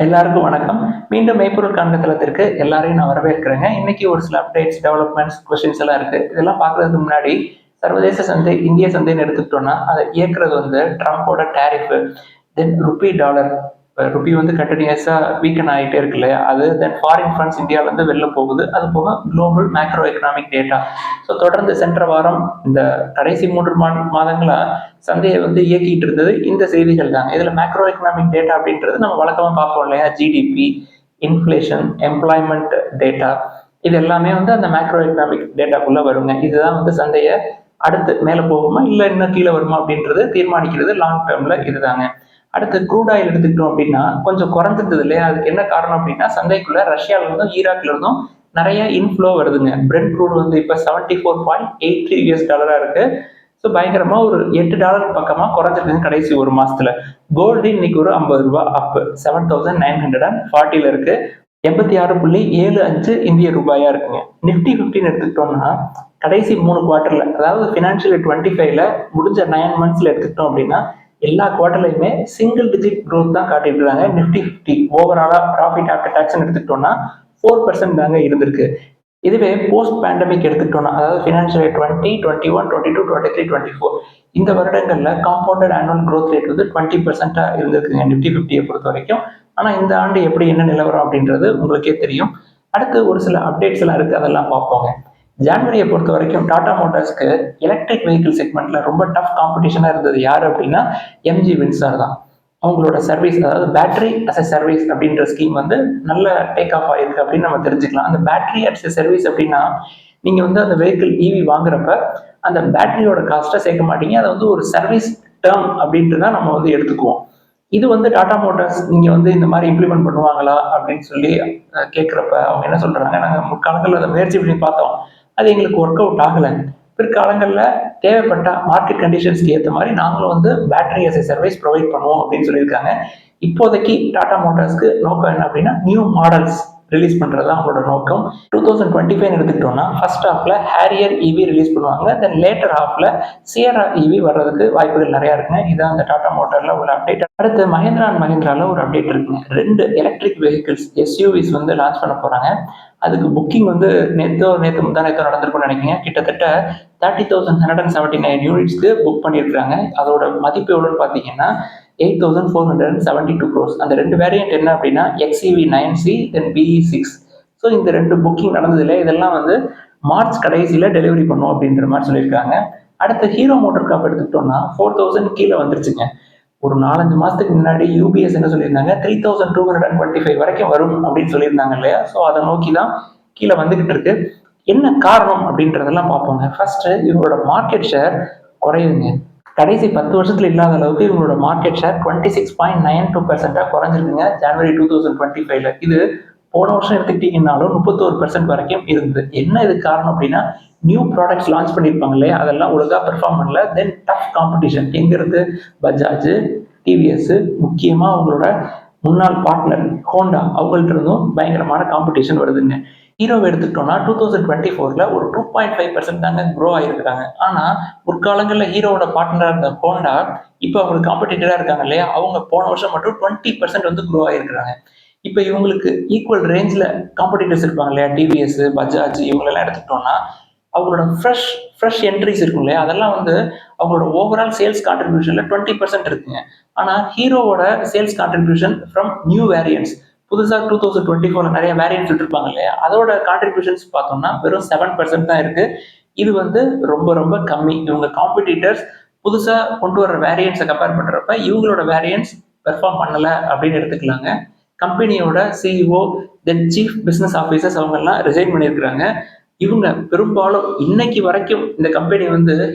எல்லாருக்கும் வணக்கம். மீண்டும் மெய்ப்பொருள் காண்கத்தளத்திற்கு எல்லாரையும் நான் வரவேற்கிறேங்க. இன்னைக்கு ஒரு சில அப்டேட்ஸ், டெவலப்மெண்ட்ஸ், கொஸ்டின்ஸ் எல்லாம் இருக்கு. இதெல்லாம் பார்க்கறதுக்கு முன்னாடி சர்வதேச சந்தை, இந்திய சந்தைன்னு எடுத்துக்கிட்டோம்னா அதை இயக்குறது ட்ரம்போட டேரிஃப், தென் ருபி டாலர். இப்போ ருபி கண்டினியூஸா வீக்கன் ஆகிட்டே இருக்கு இல்லையா, அது தென் ஃபாரின் ஃபண்ட்ஸ் இந்தியாவிலேருந்து வெளில போகுது. அது போக global macro economic data. So தொடர்ந்து சென்ற வாரம் இந்த கடைசி 3 மாதங்களா சந்தையை இயக்கிட்டு இருந்தது இந்த செய்திகள் தான். இதுல மேக்ரோ எக்கனாமிக் டேட்டா அப்படின்றது நம்ம வழக்கமா பார்ப்போம் இல்லையா, ஜிடிபி, இன்ஃபிளேஷன், எம்ப்ளாய்மெண்ட் டேட்டா, இது எல்லாமே அந்த மேக்ரோ எக்கனாமிக் டேட்டாக்குள்ள வருங்க. இதுதான் சந்தையை அடுத்து மேலே போகுமா இல்லை இன்னும் கீழே வருமா அப்படின்றது தீர்மானிக்கிறது லாங் டேர்ம்ல இதுதாங்க. அடுத்து க்ரூட் ஆயில் எடுத்துக்கிட்டோம் அப்படின்னா கொஞ்சம் குறைஞ்சிருந்தது இல்லையா, அதுக்கு என்ன காரணம் அப்படின்னா சந்தைக்குள்ள ரஷ்யால இருந்தும் ஈராக்ல இருந்தும் நிறைய இன்ஃப்ளோ வருதுங்க. பிரெண்ட் க்ரூட் இப்போ $74.83 இருக்கு. ஸோ பயங்கரமா ஒரு $8 பக்கமா குறைஞ்சிருக்குங்க கடைசி ஒரு மாசத்துல. கோல்டு இன்னைக்கு ஒரு $50 அப் 7,940 இருக்கு. 86.75 இந்திய ரூபாயா இருக்குங்க. நிப்டி 15 எடுத்துக்கிட்டோம்னா கடைசி 3 குவார்டர்ல, அதாவது ஃபினான்ஷியல் 25ல முடிஞ்ச 9 மந்த்ஸ்ல எடுத்துக்கிட்டோம் அப்படின்னா எல்லா குவார்டர்லையுமே சிங்கிள் டிஜிட் க்ரோத் தான் காட்டிட்டு இருக்காங்க. நிப்டி 50 ஓவராலா ப்ராஃபிட் ஆஃப்டர் டாக்ஸ் எடுத்துக்கிட்டோம்னா 4% தாங்க இருந்திருக்கு. இதுவே போஸ்ட் பேண்டமிக் எடுத்துக்கிட்டோம்னா, அதாவது ஃபினான்ஷியல் 20, 21, 22, 23, 24 இந்த வருடங்கள்ல காம்பவுண்டட் ஆனுவல் க்ரோத் ரேட் 20% இருந்திருக்குங்க நிப்டி 50 பொறுத்த வரைக்கும். ஆனா இந்த ஆண்டு எப்படி என்ன நிலவரம் அப்படின்றது உங்களுக்கே தெரியும். அடுத்து ஒரு சில அப்டேட்ஸ் எல்லாம் இருக்கு, அதெல்லாம் பார்ப்போங்க. ஜான்வரியை பொறுத்த வரைக்கும் டாடா மோட்டார்ஸ்க்கு எலக்ட்ரிக் வெஹிக்கிள் செக்மெண்ட்ல ரொம்ப டஃப் காம்படிஷனா இருந்தது யாரு அப்படின்னா எம்ஜி வின்சார் தான். அவங்களோட சர்வீஸ், அதாவது பேட்டரி அஸ் எ சர்வீஸ் அப்படின்ற ஸ்கீம் நல்ல டேக் ஆஃப் ஆயிருக்கு அப்படின்னு நம்ம தெரிஞ்சுக்கலாம். அந்த பேட்டரி அஸ் எ சர்வீஸ் அப்படின்னா நீங்க அந்த வெஹிக்கிள் இவி வாங்குறப்ப அந்த பேட்டரியோட காஸ்ட்டை சேர்க்க மாட்டீங்க, அதை ஒரு சர்வீஸ் டேர்ம் அப்படின்ட்டு தான் நம்ம எடுத்துக்குவோம். இது டாடா மோட்டார்ஸ் நீங்க இந்த மாதிரி இம்ப்ளிமெண்ட் பண்ணுவாங்களா அப்படின்னு சொல்லி கேட்குறப்ப அவங்க என்ன சொல்றாங்க, நாங்கள் முற்காலங்களில் அதை முயற்சி பண்ணி பார்த்தோம், அது எங்களுக்கு ஒர்க் அவுட் ஆகலை. பிற்காலங்களில் தேவைப்பட்ட மார்க்கெட் கண்டிஷன்ஸ்க்கு ஏற்ற மாதிரி நாங்களும் battery as a service provide பண்ணுவோம் அப்படின்னு சொல்லியிருக்காங்க. இப்போதைக்கு டாடா மோட்டார்ஸ்க்கு நோக்கம் என்ன அப்படின்னா நியூ மாடல்ஸ் ரிலீஸ் பண்றது தான் அவங்களோட நோக்கம். 2025 எடுத்துக்கிட்டோம்னா ஃபர்ஸ்ட் ஹாஃப்ல ஹேரியர் இவி ரிலீஸ் பண்ணுவாங்க. தென் லேட்டர் ஹாஃப்ல சியரா இவி வர்றதுக்கு வாய்ப்புகள் நிறைய இருக்குங்க. இதான் அந்த டாடா மோட்டார்ல உள்ள அப்டேட். அடுத்து மஹிந்திரா அண்ட் மஹிந்திரால ஒரு அப்டேட் இருக்குங்க. 2 எலக்ட்ரிக் வெஹிக்கிள்ஸ் எஸ்யூவிஸ் லான்ச் பண்ண போறாங்க. அதுக்கு புக்கிங் நேற்று நடந்திருக்கும்னு நினைக்கிறேன். கிட்டத்தட்ட 30,179 யூனிட்ஸ்க்கு புக் பண்ணியிருக்காங்க. அதோட மதிப்பு எவ்வளோன்னு பார்த்தீங்கன்னா 8,472 crores. அந்த 2 வேரியன்ட் என்ன அப்படின்னா XEV 9C தென் BE6. ஸோ இந்த 2 புக்கிங் நடந்ததில்லை. இதெல்லாம் மார்ச் கடைசியில டெலிவரி பண்ணும் அப்படின்ற மாதிரி சொல்லியிருக்காங்க. அடுத்து ஹீரோ மோட்டர் காப் எடுத்துக்கிட்டோம்னா 4,000 கீழே வந்துருச்சுங்க. ஒரு 4-5 மாசத்துக்கு முன்னாடி யூபிஎஸ் என்ன சொல்லியிருந்தாங்க, 3,225 வரைக்கும் வரும் அப்படின்னு சொல்லியிருந்தாங்க இல்லையா. ஸோ அதை நோக்கி தான் கீழே வந்துகிட்டு இருக்கு. என்ன காரணம் அப்படின்றதெல்லாம் பார்ப்போங்க. ஃபர்ஸ்ட் இவங்களோட மார்க்கெட் ஷேர் குறையுதுங்க. கடைசி 10 வருஷத்துல இல்லாத அளவுக்கு இவங்களோட மார்க்கெட் ஷேர் 26.92% குறைஞ்சிருக்குங்க ஜனவரி 2025ல. இது போன வருஷம் எடுத்துக்கிட்டீங்கன்னாலும் 31% வரைக்கும் இருந்தது. என்ன இது காரணம் அப்படின்னா நியூ ப்ராடக்ட்ஸ் லான்ச் பண்ணியிருப்பாங்க இல்லையா, அதெல்லாம் ஒழுங்கா பெர்ஃபார்ம் பண்ணல. தென் டஃப் காம்படிஷன் எங்கிருந்து, பஜாஜ், டிவிஎஸ், முக்கியமா அவங்களோட முன்னாள் பார்ட்னர் ஹோண்டா அவங்கள்ட்ட இருந்தும் பயங்கரமான காம்படிஷன் வருதுங்க. ஹீரோவை எடுத்துக்கிட்டோம்னா 2024ல ஒரு 2.5% தாங்க க்ரோ ஆகிருக்காங்க. ஆனா முற்காலங்களில் ஹீரோவோட பார்ட்னராக இருந்த ஹோண்டா இப்போ அவங்களுக்கு காம்படிட்டரா இருக்காங்க இல்லையா, அவங்க போன வருஷம் மட்டும் 20% க்ரோ ஆகிருக்கிறாங்க. இப்போ இவங்களுக்கு ஈக்குவல் ரேஞ்சில் காம்படிட்டர்ஸ் இருப்பாங்க இல்லையா, டிவிஎஸ், பஜாஜ், இவங்களெல்லாம் எடுத்துக்கிட்டோம்னா அவங்களோட ஃப்ரெஷ் என்ட்ரிஸ் இருக்கும் இல்லையா, அதெல்லாம் அவங்களோட ஓவரால் சேல்ஸ் கான்ட்ரிபியூஷன்ல 20% இருக்குங்க. ஆனா ஹீரோவோட sales contribution from new variants, புதுசாக 2024ல நிறைய வேரியன்ட்ஸ் விட்டுருப்பாங்க இல்லையா, அதோட கான்ட்ரிபியூஷன்ஸ் பார்த்தோம்னா வெறும் 7% தான் இருக்கு. இது ரொம்ப ரொம்ப கம்மி. இவங்க காம்படிட்டர்ஸ் புதுசாக கொண்டு வர வேரியன்ட்ஸை கம்பேர் பண்ணுறப்ப இவங்களோட வேரியன்ட்ஸ் பெர்ஃபார்ம் பண்ணலை அப்படின்னு எடுத்துக்கலாங்க. கம்பெனியோட CEO then chief business officers அவங்கெல்லாம் ரிசைன் பண்ணியிருக்கிறாங்க. இவங்க பெரும்பாலும் இன்னைக்கு வரைக்கும் இந்த company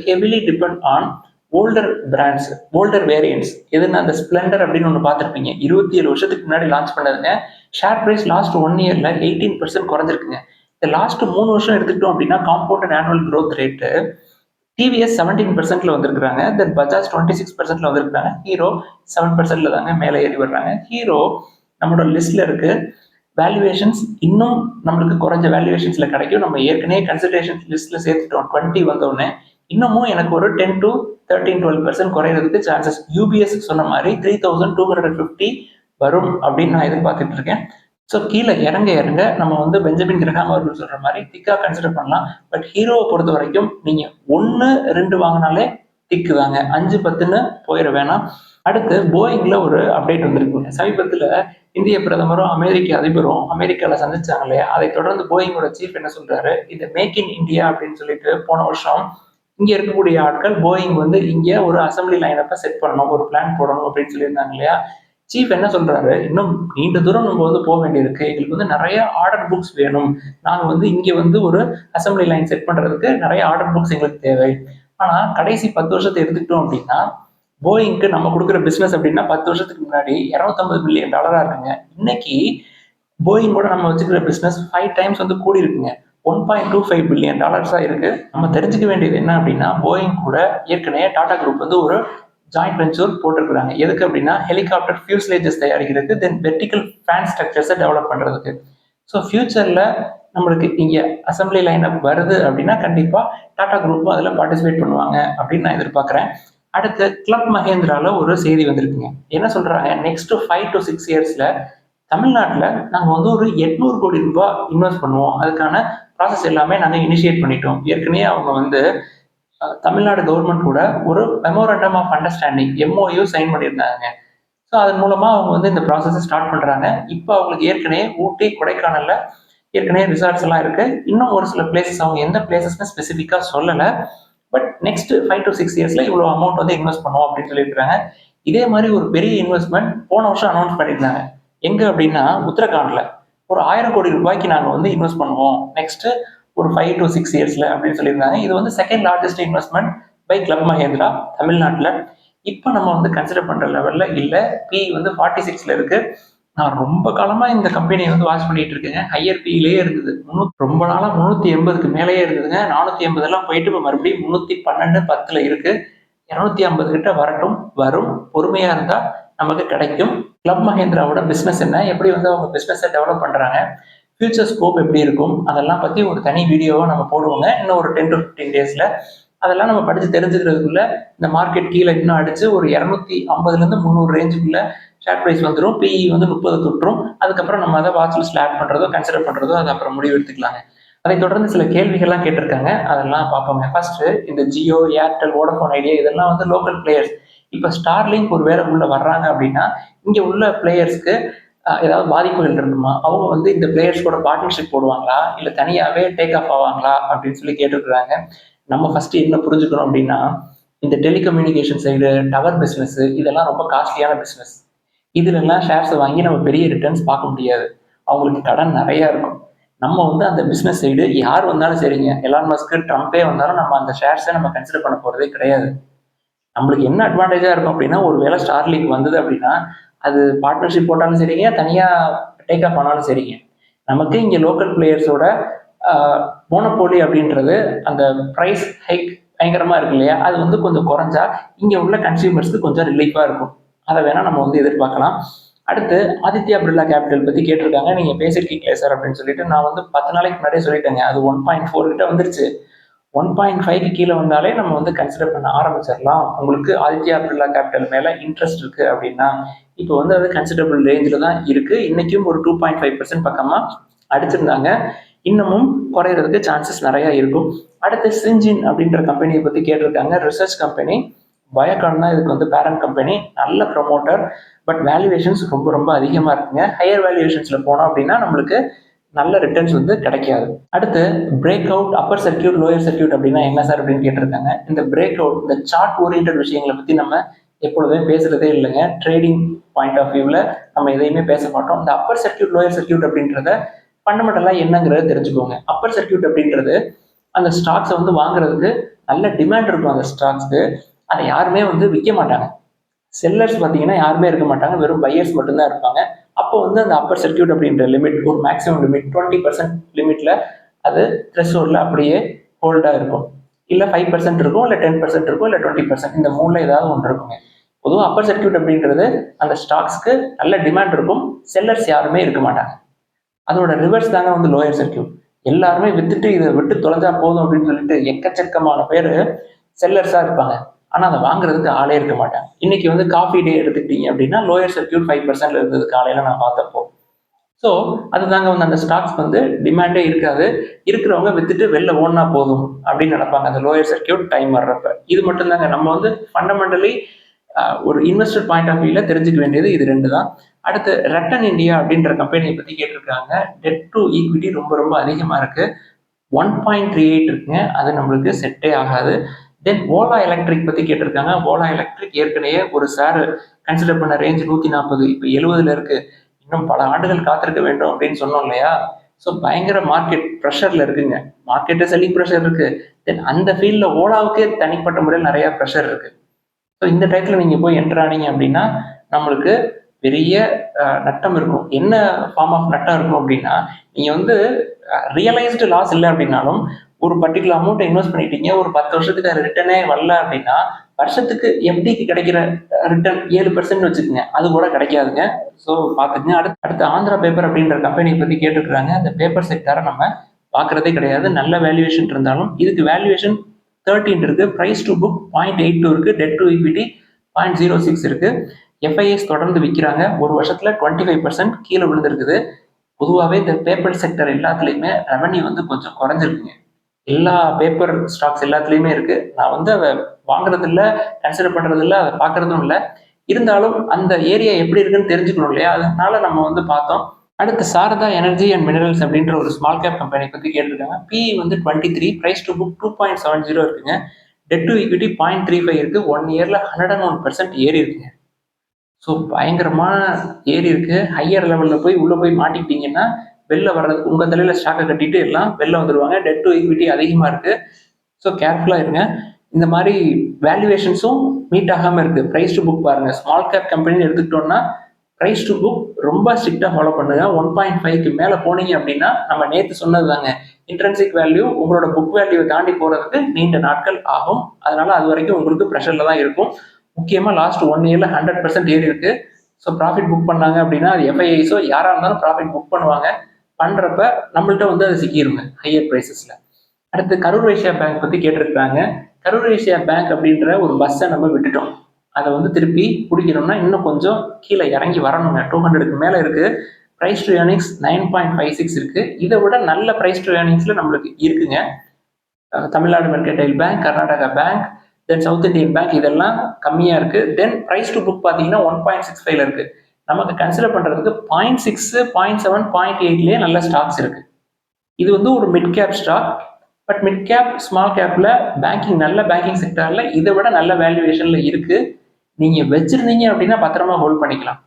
heavily depend on older brands, older variants. எதுனா அந்த ஸ்பிளண்டர் அப்படின்னு ஒன்று பார்த்துருப்பீங்க, 27 வருஷத்துக்கு முன்னாடி லான்ச் பண்ணதுங்க. ஷேர் பிரைஸ் லாஸ்ட் 1 இயர்ல 18% குறைஞ்சிருக்குங்க. இந்த லாஸ்ட் 3 வருஷம் எடுத்துக்கிட்டோம் அப்படின்னா compounded annual growth rate TVS 17%ல வந்திருக்காங்க. தென் பஜாஜ் 26%ல வந்திருக்காங்க. ஹீரோ 7%ல தாங்க மேலே ஏறி வர்றாங்க. ஹீரோ நம்மளோட லிஸ்ட்ல இருக்கு. வேல்யூவேஷன்ஸ் இன்னும் நம்மளுக்கு குறைஞ்ச வேல்யூவேஷன்ஸ்ல கிடைக்கும். நம்ம ஏற்கனவே கன்சிடரேஷன் லிஸ்ட்ல சேர்த்துட்டோம். 20 வந்தோடனே இன்னமும் எனக்கு ஒரு 10 to 13-12% குறையிறதுக்கு சான்சஸ். யூபிஎஸ் சொன்ன மாதிரி 3,250 வரும் அப்படின்னு நான் எதிர்பார்த்துட்டு இருக்கேன். ஸோ கீழே இறங்க இறங்க நம்ம வந்து பெஞ்சமின் கிரஹாம் அவர்கள் சொல்ற மாதிரி திக்கா கன்சிடர் பண்ணலாம். பட் ஹீரோவை பொறுத்த வரைக்கும் நீங்க 1, 2 வாங்கினாலே திக்கு தாங்க. 5, 10ன்னு போயிட வேணாம். அடுத்து போயிங்ல ஒரு அப்டேட் வந்திருக்குங்க. சமீபத்தில் இந்திய பிரதமரும் அமெரிக்க அதிபரும் அமெரிக்காவில் சந்திச்சாங்க இல்லையா, அதை தொடர்ந்து போயிங்கோட சீஃப் என்ன சொல்றாரு, இது மேக் இன் இந்தியா அப்படின்னு சொல்லிட்டு போன வருஷம் இங்க இருக்கக்கூடிய ஆட்கள் போயிங் வந்து இங்க ஒரு அசம்பிளி லைனப்பை செட் பண்ணணும், ஒரு பிளான் போடணும் அப்படின்னு சொல்லியிருந்தாங்க இல்லையா. சீஃப் என்ன சொல்றாரு, இன்னும் நீண்ட தூரம் நம்ம வந்து போக வேண்டியிருக்கு, எங்களுக்கு வந்து நிறைய ஆர்டர் புக்ஸ் வேணும், நாங்க வந்து இங்க வந்து ஒரு அசம்பிளி லைன் செட் பண்றதுக்கு நிறைய ஆர்டர் புக்ஸ் எங்களுக்கு தேவை. ஆனா கடைசி 10 வருஷத்தை எடுத்துக்கிட்டோம் அப்படின்னா போயிங்க்கு நம்ம கொடுக்குற பிசினஸ் அப்படின்னா 10 வருஷத்துக்கு முன்னாடி $250 பில்லியன் இருக்குங்க. இன்னைக்கு போயிங்கோட நம்ம வச்சுக்கிற பிசினஸ் 5 டைம்ஸ் வந்து கூடி இருக்குங்க. $1.25 பில்லியன் இருக்கு. நம்ம தெரிஞ்சுக்க வேண்டியது என்ன அப்படின்னா போயிங் கூட ஏற்கனவே டாடா குரூப் வந்து ஒரு ஜாயிண்ட் வெஞ்சர் போட்டிருக்கிறாங்க. எதுக்கு அப்படின்னா ஹெலிகாப்டர் ஃபியூஸ்லேஜஸ் தயாரிக்கிறதுக்கு, தென் வெர்டிகல் ஃபேன் ஸ்ட்ரக்சர்ஸை டெவலப் பண்றதுக்கு. ஸோ ஃபியூச்சர்ல நம்மளுக்கு இங்க அசம்பிளி லைனப் வருது அப்படின்னா கண்டிப்பா டாடா குரூப்பும் அதில் பார்ட்டிசிபேட் பண்ணுவாங்க அப்படின்னு நான் எதிர்பார்க்குறேன். அடுத்து கிளப் மகேந்திரால ஒரு செய்தி வந்திருக்குங்க. என்ன சொல்றாங்க, நெக்ஸ்ட் 5 to 6 இயர்ஸ்ல தமிழ்நாட்டில் நாங்கள் வந்து ஒரு 800 கோடி ரூபாய் இன்வெஸ்ட் பண்ணுவோம், அதுக்கான ப்ராசஸ் எல்லாமே நாங்கள் இனிஷியேட் பண்ணிட்டோம். ஏற்கனவே அவங்க வந்து தமிழ்நாடு கவர்மெண்ட் கூட ஒரு memorandum of understanding MOU sign பண்ணியிருந்தாங்க. ஸோ அதன் மூலமா அவங்க வந்து இந்த ப்ராசஸை ஸ்டார்ட் பண்றாங்க. இப்போ அவங்களுக்கு ஏற்கனவே ஊட்டி, கொடைக்கானல்ல ஏற்கனவே ரிசார்ட்ஸ் எல்லாம் இருக்கு. இன்னும் ஒரு சில பிளேசஸ் அவங்க எந்த பிளேசஸ்னு ஸ்பெசிஃபிக்கா சொல்லலை. பட் நெக்ஸ்ட் 5 to 6 இயர்ஸ்ல இவ்வளோ அமௌண்ட் வந்து இன்வெஸ்ட் பண்ணுவோம் அப்படின்னு சொல்லியிருக்காங்க. இதே மாதிரி ஒரு பெரிய இன்வெஸ்ட்மெண்ட் போன வருஷம் அனௌன்ஸ் பண்ணியிருந்தாங்க. எங்க அப்படின்னா உத்தரகாண்ட்ல ஒரு 1000 கோடி ரூபாய்க்கு நாங்கள் வந்து இன்வெஸ்ட் பண்ணுவோம் நெக்ஸ்ட் ஒரு 5 to 6 இயர்ஸ்ல அப்படின்னு சொல்லியிருந்தாங்க. இது வந்து second largest investment by club Mahindra தமிழ்நாட்டில். இப்போ நம்ம வந்து கன்சிடர் பண்ற லெவல்ல இல்லை. பி வந்து 46ல இருக்கு. நான் ரொம்ப காலமா இந்த கம்பெனியை வந்து வாட்ச் பண்ணிட்டு இருக்கேங்க. ஹையர் பியிலேயே இருந்தது. ரொம்ப நாளா 380க்கு மேலேயே இருந்ததுங்க. 480 எல்லாம் போயிட்டு இப்போ மறுபடியும் 312, 10ல இருக்கு. 250 கிட்ட வரட்டும், வரும். பொறுமையா இருந்தா நமக்கு கிடைக்கும். கிளப் மஹேந்திராவோட பிசினஸ் என்ன, எப்படி வந்து அவங்க பிசினஸை டெவலப் பண்றாங்க, ஃபியூச்சர் ஸ்கோப் எப்படி இருக்கும், அதெல்லாம் பத்தி ஒரு தனி வீடியோவை நம்ம போடுவோங்க இன்னும் ஒரு 10 to 15 டேஸ்ல. அதெல்லாம் நம்ம படிச்சு தெரிஞ்சுக்கிறதுக்குள்ள இந்த மார்க்கெட் கீழே இன்னும் அடிச்சு ஒரு 250லேருந்து 300 ரேஞ்சுக்குள்ள ஷேர் ப்ரைஸ் வந்துடும். பிஇ வந்து 30 தொற்றும். அதுக்கப்புறம் நம்ம அதை வாட்ச் லிஸ்ட்ல ஆட் பண்றதோ கன்சிடர் பண்றதோ அது அப்புறம் முடிவு எடுத்துக்கலாங்க. அதை தொடர்ந்து சில கேள்விகள்லாம் கேட்டிருக்காங்க, அதெல்லாம் பார்ப்போங்க. ஃபர்ஸ்ட் இந்த ஜியோ, ஏர்டெல், வோடஃபோன் ஐடியா இதெல்லாம் வந்து லோக்கல் பிளேயர்ஸ். இப்போ ஸ்டார்லிங்க் ஒரு வேலை உள்ள வர்றாங்க அப்படின்னா இங்க உள்ள பிளேயர்ஸ்க்கு ஏதாவது பாதிப்புகள் இருக்குமா, அவங்க வந்து இந்த பிளேயர்ஸ் கூட பார்ட்னர்ஷிப் போடுவாங்களா, இல்லை தனியாகவே டேக் ஆஃப் ஆவாங்களா அப்படின்னு சொல்லி கேட்டுருக்குறாங்க. நம்ம ஃபர்ஸ்ட் என்ன புரிஞ்சுக்கணும் அப்படின்னா இந்த டெலிகம்யூனிகேஷன் சைடு, டவர் பிஸ்னஸ் இதெல்லாம் ரொம்ப காஸ்ட்லியான பிஸ்னஸ். இதுலெல்லாம் ஷேர்ஸை வாங்கி நம்ம பெரிய ரிட்டர்ன்ஸ் பார்க்க முடியாது. அவங்களுக்கு கடன் நிறைய இருக்கும். நம்ம வந்து அந்த பிஸ்னஸ் சைடு யார் வந்தாலும் சரிங்க, எலான் மஸ்க்கு, ட்ரம்ப்பே வந்தாலும் நம்ம அந்த ஷேர்ஸை நம்ம கன்சிடர் பண்ண போகிறதே கிடையாது. நம்மளுக்கு என்ன அட்வான்டேஜாக இருக்கும் அப்படின்னா ஒரு வேளை ஸ்டார்லிங்க் வந்தது அப்படின்னா அது பார்ட்னர்ஷிப் போட்டாலும் சரிங்க, தனியாக டேக் ஆஃப் ஆனாலும் சரிங்க, நமக்கு இங்கே லோக்கல் பிளேயர்ஸோட மோனோபோலி அப்படின்றது அந்த ப்ரைஸ் ஹைக் பயங்கரமாக இருக்கு இல்லையா, அது வந்து கொஞ்சம் குறைஞ்சா இங்கே உள்ள கன்சியூமர்ஸ்க்கு கொஞ்சம் ரிலீஃபாக இருக்கும். அதை வேணா நம்ம வந்து எதிர்பார்க்கலாம். அடுத்து ஆதித்யா பிர்லா கேபிட்டல் பற்றி கேட்டிருக்காங்க, நீங்கள் பேசியிருக்கீங்களே சார் அப்படின்னு சொல்லிட்டு. நான் வந்து 10 நாளைக்கு முன்னாடியே சொல்லிட்டேங்க, அது 1.4 கிட்ட வந்துருச்சு. 1.5க்கு கீழே வந்தாலே நம்ம வந்து கன்சிடர் பண்ண ஆரம்பிச்சிடலாம். உங்களுக்கு ஆதித்யா பிர்லா கேபிட்டல் மேலே இன்ட்ரெஸ்ட் இருக்கு அப்படின்னா இப்போ வந்து அது கன்சிடரபிள் ரேஞ்சில் தான் இருக்கு. இன்னைக்கும் ஒரு 2.5% பக்கமாக அடிச்சிருந்தாங்க. இன்னமும் குறையிறதுக்கு சான்சஸ் நிறைய இருக்கும். அடுத்து சிஞ்சின் அப்படின்ற கம்பெனியை பற்றி கேட்டிருக்காங்க. ரிசர்ச் கம்பெனி, பயோகான் தான் இதுக்கு வந்து பேரண்ட் கம்பெனி. நல்ல ப்ரொமோட்டர், பட் வேல்யூவேஷன்ஸ் ரொம்ப ரொம்ப அதிகமாக இருக்குங்க. ஹையர் வேல்யூவேஷன்ஸில் போனோம் அப்படின்னா நம்மளுக்கு நல்ல ரிட்டர்ன்ஸ் வந்து கிடைக்காது. அடுத்து break out, Appar circuit, lower circuit அப்படின்னா என்ன சார் அப்படின்னு கேட்டிருக்காங்க. இந்த பிரேக் அவுட், இந்த சார்ட் ஓரியன்ட் விஷயங்களை பற்றி நம்ம எப்பொழுதுமே பேசுறதே இல்லைங்க. ட்ரேடிங் பாயிண்ட் ஆஃப் வியூவில் நம்ம எதையுமே பேச மாட்டோம். இந்த அப்பர் சர்க்கியூட், லோயர் சர்க்கியூட் அப்படின்றத ஃபண்டமெண்டலாக என்னங்கிறத தெரிஞ்சுக்கோங்க. அப்பர் சர்க்கியூட் அப்படின்றது அந்த ஸ்டாக்ஸை வந்து வாங்குறதுக்கு நல்ல டிமாண்ட் இருக்கும். அந்த ஸ்டாக்ஸ்க்கு அதை யாருமே வந்து விற்க மாட்டாங்க. செல்லர்ஸ் பார்த்தீங்கன்னா யாருமே இருக்க மாட்டாங்க, வெறும் பையர்ஸ் மட்டும்தான் இருப்பாங்க. அப்போ வந்து அந்த அப்பர் சர்க்கியூட் அப்படின்ற லிமிட், ஒரு மேக்ஸிமம் லிமிட் 20% லிமிட்ல அது த்ரெஷ்ஹோல்டில் அப்படியே ஹோல்டாக இருக்கும். இல்லை 5% இருக்கும், இல்லை 10% இருக்கும், இல்லை 20%, இந்த மூணுல ஏதாவது ஒன்று இருக்குங்க. பொதுவாக அப்பர் சர்க்கியூட் அப்படின்றது அந்த ஸ்டாக்ஸ்க்கு நல்ல டிமாண்ட் இருக்கும், செல்லர்ஸ் யாருமே இருக்க மாட்டாங்க. அதோட ரிவர்ஸ் தாங்க வந்து லோயர் சர்க்கியூட். எல்லாருமே வித்துட்டு இதை விட்டு தொலைஞ்சா போதும் அப்படின்னு சொல்லிட்டு எக்கச்சக்கமான பேர் செல்லர்ஸா இருப்பாங்க. ஆனால் அதை வாங்குறதுக்கு ஆளே இருக்க மாட்டாங்க. இன்னைக்கு வந்து காஃபி டே எடுத்துக்கிட்டீங்க அப்படின்னா லோயர் சர்க்கியூட் 5% இருந்தது காலையில் நான் பார்த்தப்போ. ஸோ அதுதாங்க வந்து அந்த ஸ்டாக்ஸ் வந்து டிமாண்டே இருக்காது. இருக்கிறவங்க வித்துட்டு வெளில ஓடினா போதும் அப்படின்னு நினைப்பாங்க அந்த லோயர் சர்க்கியூட் டைம் வர்றப்ப. இது மட்டும்தாங்க நம்ம வந்து ஃபண்டமெண்டலி ஒரு இன்வெஸ்டர் பாயிண்ட் ஆஃப் வியூல தெரிஞ்சுக்க வேண்டியது இது ரெண்டு தான். அடுத்து ரெட்டன் இந்தியா அப்படின்ற கம்பெனியை பற்றி கேட்டிருக்காங்க. டெட் டு ஈக்விட்டி ரொம்ப ரொம்ப அதிகமாக இருக்கு. 1.38 இருக்குங்க. அது நம்மளுக்கு செட்டே ஆகாது. தென் ஓலா எலக்ட்ரிக் பற்றி கேட்டிருக்காங்க. ஓலா எலக்ட்ரிக் ஏற்கனவே ஒரு ஷேர் கன்சிடர் பண்ண ரேஞ்ச் 140, இப்போ 70ல் இருக்கு. இன்னும் பல ஆண்டுகள் காத்திருக்க வேண்டும் அப்படின்னு சொன்னோம் இல்லையா? ஸோ பயங்கர மார்க்கெட் ப்ரெஷர்ல இருக்குங்க. மார்க்கெட்டு செல்லிங் ப்ரெஷர் இருக்கு. தென் அந்த ஃபீல்டில் ஓலாவுக்கே தனிப்பட்ட முறையில் நிறைய ப்ரெஷர் இருக்கு. ஸோ இந்த டயத்தில் நீங்கள் போய் என்ட்ரு ஆனீங்க அப்படின்னா நம்மளுக்கு பெரிய நட்டம் இருக்கும். என்ன ஃபார்ம் ஆஃப் நட்டம் இருக்கும் அப்படின்னா, நீங்கள் வந்து ரியலைஸ்டு லாஸ் இல்லை அப்படின்னாலும் ஒரு பர்டிகுலர் அமௌண்ட்டை இன்வெஸ்ட் பண்ணிட்டீங்க, ஒரு 10 வருஷத்துக்கு அது ரிட்டர்னே வரல அப்படின்னா வருஷத்துக்கு எஃப்டிக்கு கிடைக்கிற ரிட்டர்ன் 7% வச்சுக்கோங்க, அது கூட கிடைக்காதுங்க. ஸோ பார்த்துக்குங்க. அடுத்து ஆந்திரா பேப்பர் அப்படின்ற கம்பெனியை பற்றி கேட்டுருக்குறாங்க. அந்த பேப்பர் செக்டரை நம்ம பார்க்குறதே கிடையாது. நல்ல வேல்யூவேஷன் இருந்தாலும் இதுக்கு வேல்யூவேஷன் 13 இருக்கு. ப்ரைஸ் டு புக் 0.82 இருக்கு. டெட் டு ஈக்விட்டி 0.06 இருக்கு. எஃப்ஐஎஸ் தொடர்ந்து விற்கிறாங்க. ஒரு வருஷத்துல 25% கீழே விழுந்திருக்குது. பொதுவாகவே இந்த பேப்பர் செக்டர் எல்லாத்துலேயுமே ரெவன்யூ வந்து கொஞ்சம் குறைஞ்சிருக்குங்க. எல்லா பேப்பர் ஸ்டாக்ஸ் எல்லாத்துலேயுமே இருக்கு. நான் வந்து அதை வாங்குறது இல்லை, கன்சிடர் பண்றது இல்லை, அதை பார்க்கறதும் இல்லை. இருந்தாலும் அந்த ஏரியா எப்படி இருக்குன்னு தெரிஞ்சுக்கணும் இல்லையா? அதனால நம்ம வந்து பார்த்தோம். அடுத்து சாரதா எனர்ஜி அண்ட் மினரல்ஸ் அப்படின்ற ஒரு ஸ்மால் கேப் கம்பெனி பற்றி கேட்டிருக்காங்க. பிஇ வந்து 23, ப்ரைஸ் டு புக் 2.70 இருக்குங்க. டெட் டு ஈக்விட்டி 0.35 இருக்கு. 1 இயர்ல 101% ஏறி இருக்குங்க. ஸோ பயங்கரமான ஏறி இருக்கு. ஹையர் லெவலில் போய் உள்ளே போய் மாட்டிக்கிட்டீங்கன்னா வெளில வர்றதுக்கு உங்கள் தலையில் ஸ்டாக்கை கட்டிட்டு எல்லாம் வெளில வந்துடுவாங்க. டெட் டு ஈக்விட்டி அதிகமாக இருக்கு. ஸோ கேர்ஃபுல்லாக இருங்க. இந்த மாதிரி வேல்யூவேஷன்ஸும் மீட் ஆகாமல் இருக்கு. ப்ரைஸ் டு புக் பாருங்க. ஸ்மால் கேப் கம்பெனின்னு எடுத்துக்கிட்டோம்னா ப்ரைஸ் டு புக் ரொம்ப ஸ்ட்ரிக்டாக ஃபாலோ பண்ணுங்க. 1.5க்கு மேலே போனீங்க அப்படின்னா நம்ம நேற்று சொன்னது தாங்க, இன்ட்ரென்சிக் வேல்யூ உங்களோட புக் வேல்யூவை தாண்டி போகிறதுக்கு நீண்ட நாட்கள் ஆகும். அதனால அது வரைக்கும் உங்களுக்கு ப்ரெஷரில் தான் இருக்கும். முக்கியமாக லாஸ்ட் 1 இயர்ல 100% ஏறி இருக்கு. ஸோ ப்ராஃபிட் புக் பண்ணாங்க அப்படின்னா அது எஃப்ஐஐஸோ யாராக இருந்தாலும் ப்ராஃபிட் புக் பண்ணுவாங்க. பண்ணுறப்ப நம்மள்ட்ட வந்து அது சிக்கிடுங்க ஹையர் ப்ரைஸஸில். அடுத்து கரூர் வைஸ்யா பேங்க் பற்றி கேட்டிருக்காங்க. கரூர் வைஸ்யா பேங்க் அப்படின்ற ஒரு பஸ்ஸை நம்ம விட்டுட்டோம். அதை வந்து திருப்பி பிடிக்கணும்னா இன்னும் கொஞ்சம் கீழே இறங்கி வரணுங்க. 200க்கு மேலே இருக்கு. ப்ரைஸ் டு ஏர்னிங்ஸ் 9.56 இருக்கு. இதை விட நல்ல ப்ரைஸ் டு ஏர்னிங்ஸில் நம்மளுக்கு இருக்குங்க. Tamil Nadu mercantile bank, Karnataka bank, then south Indian bank, இதெல்லாம் கம்மியாக இருக்கு. தென் ப்ரைஸ் டு புக் பார்த்தீங்கன்னா 1.65 இருக்கு. நமக்கு கன்சிடர் பண்ணுறதுக்கு 0.6, 0.7, 0.8லேயே நல்ல ஸ்டாக்ஸ் இருக்கு. இது வந்து ஒரு mid cap stock. But mid cap small கேப்ல பேங்கிங், நல்ல பேங்கிங் செக்டர்ல இதை விட நல்ல வேல்யூவேஷன்ல இருக்கு. நீங்க வச்சிருந்தீங்க அப்படின்னா பத்திரமா ஹோல்ட் பண்ணிக்கலாம்.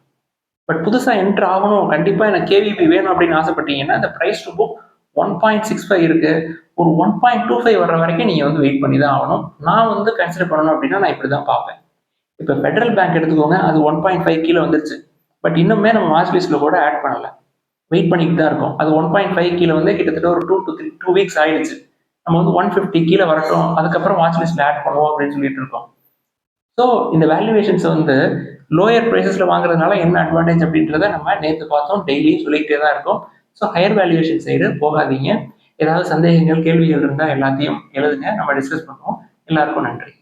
பட் புதுசா என்ட்ரு ஆகணும், கண்டிப்பா எனக்கு கேவிபி வேணும் அப்படின்னு ஆசைப்பட்டீங்கன்னா இந்த ப்ரைஸ் டு புக் 1.65 இருக்கு. ஒரு 1.25 வர்ற வரைக்கும் நீங்க வந்து வெயிட் பண்ணி தான் ஆகணும். நான் வந்து கன்சிடர் பண்ணணும் அப்படின்னா நான் இப்படி தான் பார்ப்பேன். இப்போ ஃபெடரல் பேங்க் எடுத்துக்கோங்க, அது 1.5 கீழே வந்துருச்சு. பட் இன்னுமே நம்ம வாட்ச் லிஸ்ட்ல கூட ஆட் பண்ணல, வெயிட் பண்ணிட்டு தான் இருக்கோம். அது 1.5 கீழே வந்து கிட்டத்தட்ட ஒரு 2 வீக்ஸ் ஆயிடுச்சு. நம்ம வந்து 150 கீழே வரட்டும், அதுக்கப்புறம் வாட்ச் லிஸ்ட்ல ஆட் பண்ணுவோம் அப்படின்னு சொல்லிட்டு இருக்கோம். ஸோ இந்த வேல்யூவேஷன்ஸ் வந்து லோயர் ப்ரைஸஸ்ல வாங்குறதுனால என்ன அட்வான்டேஜ் அப்படின்றத நம்ம நேற்று பார்த்தோம். டெய்லியும் சொல்லிக்கிட்டே தான் இருக்கும். ஸோ ஹையர் வேல்யூவேஷன் சைடு போகாதீங்க. ஏதாவது சந்தேகங்கள், கேள்விகள் இருந்தால் எல்லாத்தையும் எழுதுங்க, நம்ம டிஸ்கஸ் பண்ணுவோம். எல்லாருக்கும் நன்றி.